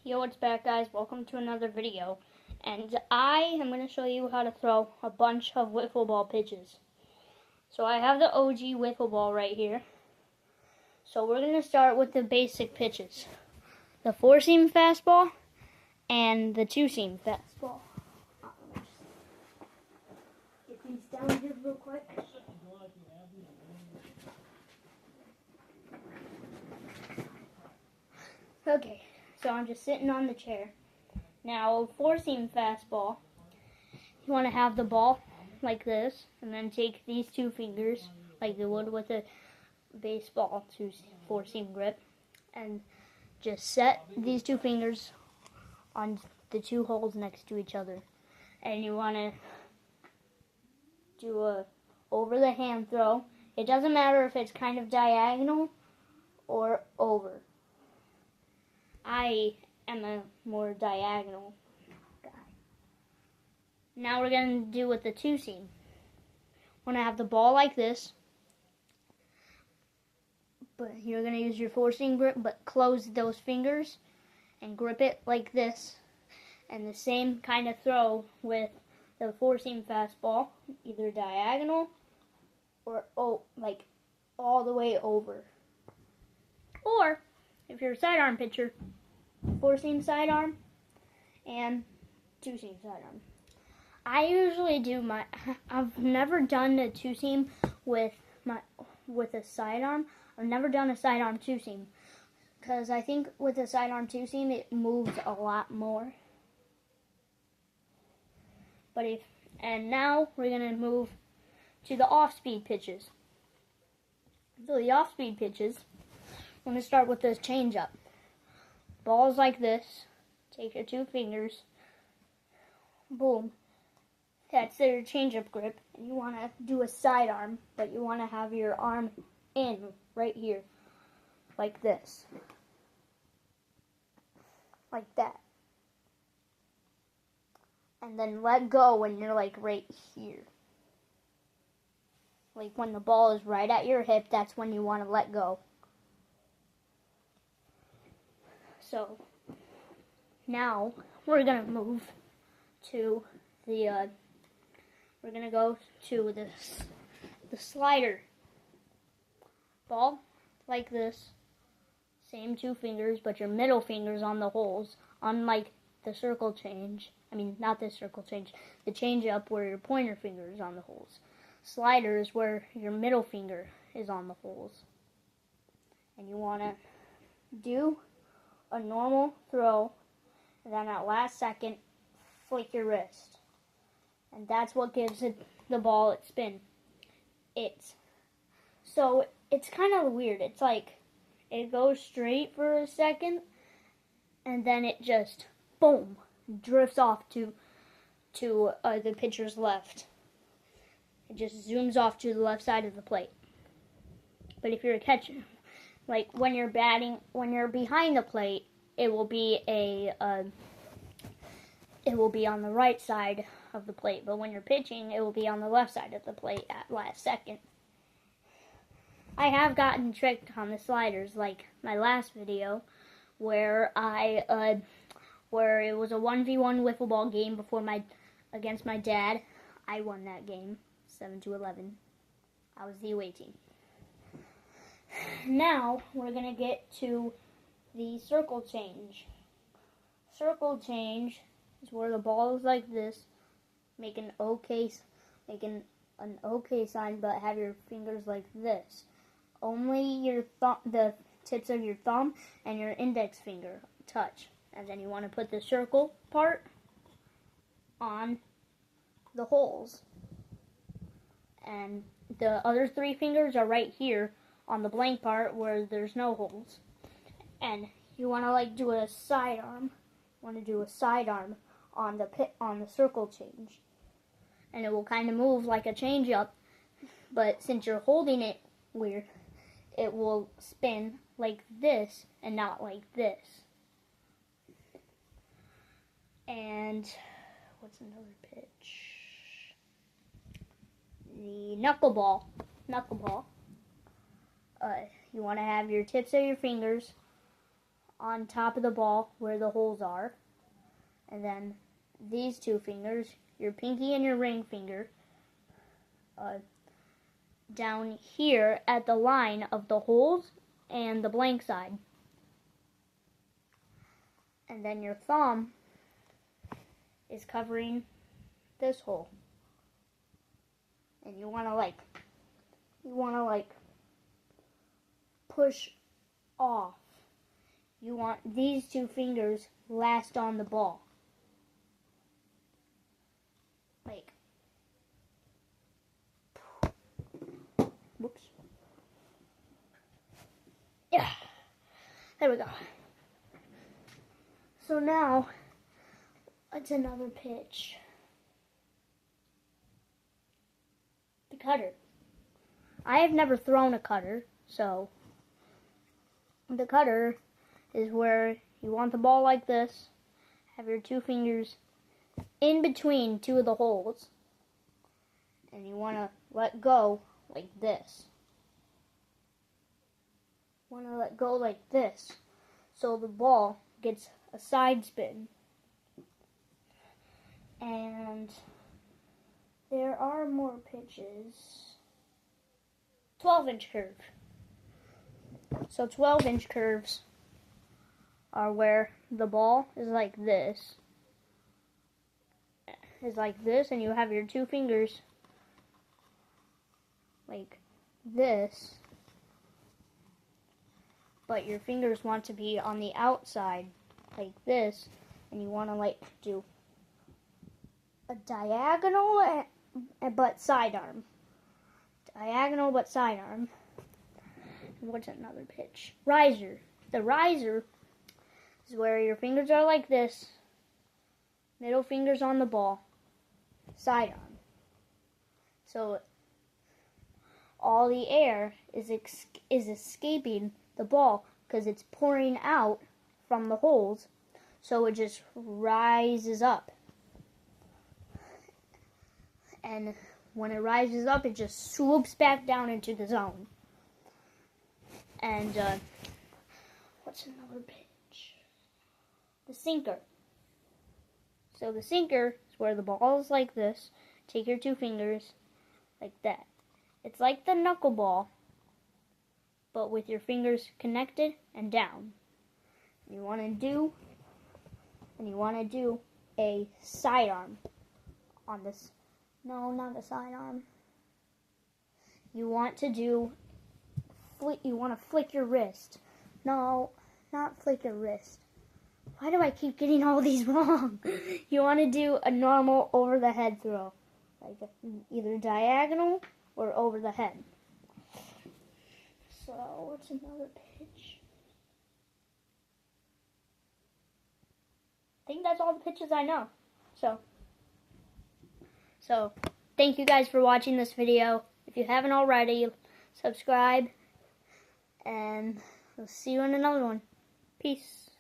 Yo, what's back, guys? Welcome to another video. And I am going to show you how to throw a bunch of wiffle ball pitches. So I have the OG wiffle ball right here. So we're going to start with the basic pitches. The 4-seam fastball and the 2-seam fastball. Get these down here real quick. Okay, so I'm just sitting on the chair. Now, 4-seam fastball, you want to have the ball like this, and then take these two fingers, like you would with a baseball 4-seam grip, and just set these two fingers on the two holes next to each other. And you want to do a over the hand throw. It doesn't matter if it's kind of diagonal or over. I am a more diagonal guy. Now we're going to do with the 2-seam. Want to have the ball like this, but you're going to use your 4-seam grip, but close those fingers and grip it like this. And the same kind of throw with the 4-seam fastball, either diagonal or like all the way over. Or if you're a sidearm pitcher, 4-seam sidearm and 2-seam sidearm. I usually do I've never done a 2-seam with a sidearm. I've never done a sidearm 2-seam because I think with a sidearm 2-seam it moves a lot more. And now we're gonna move to the off-speed pitches. So the off-speed pitches, I'm gonna start with this changeup. Balls like this, take your two fingers, boom, that's their change-up grip, and you want to do a sidearm, but you want to have your arm in right here, like this, like that, and then let go when you're like right here, like when the ball is right at your hip, that's when you want to let go. So now we're gonna move to the we're gonna go to the slider ball like this, same two fingers, but your middle fingers on the holes, unlike the circle change. I mean, not the circle change, the change up where your pointer finger is on the holes. Slider is where your middle finger is on the holes, and you wanna do a normal throw, and then at last second, flick your wrist. And that's what gives the ball its spin. It's kind of weird. It's like it goes straight for a second, and then it just, boom, drifts off to the pitcher's left. It just zooms off to the left side of the plate. But if you're a catcher, like when you're batting, when you're behind the plate, it will be on the right side of the plate. But when you're pitching, it will be on the left side of the plate at last second. I have gotten tricked on the sliders, like my last video, where where it was a 1v1 wiffle ball game against my dad. I won that game, 7-11. I was the away team. Now we're gonna get to the circle change. Circle change is where the ball is like this, make an OK sign, but have your fingers like this. Only the tips of your thumb and your index finger touch, and then you want to put the circle part on the holes, and the other three fingers are right here on the blank part where there's no holes. And you want to like do a sidearm. On the circle change, and it will kind of move like a change up. But since you're holding it weird, it will spin like this and not like this. And what's another pitch? The knuckleball. You want to have your tips of your fingers on top of the ball where the holes are. And then these two fingers, your pinky and your ring finger, down here at the line of the holes and the blank side. And then your thumb is covering this hole. And you want to push off. You want these two fingers last on the ball. Like, whoops. Yeah, there we go. So now, it's another pitch. The cutter. I have never thrown a cutter, so the cutter is where you want the ball like this, have your two fingers in between two of the holes, and you want to let go like this. Want to let go like this, so the ball gets a side spin. And there are more pitches. 12-inch curve. So 12-inch curves are where the ball is like this. And you have your two fingers like this. But your fingers want to be on the outside like this, and you want to like do a diagonal but sidearm. Diagonal but sidearm. What's another pitch? Riser. The riser is where your fingers are like this, middle fingers on the ball, sidearm. So all the air is escaping the ball because it's pouring out from the holes, so it just rises up. And when it rises up, it just swoops back down into the zone. And what's another pitch? The sinker. So the sinker is where the ball is like this. Take your two fingers like that. It's like the knuckleball, but with your fingers connected and down. You want to do a sidearm on this. No, not a sidearm. You want to flick your wrist. No, not flick your wrist. Why do I keep getting all these wrong? You want to do a normal over the head throw, like either diagonal or over the head. So what's another pitch? I think that's all the pitches I know. So, thank you guys for watching this video. If you haven't already, subscribe, and we'll see you in another one. Peace.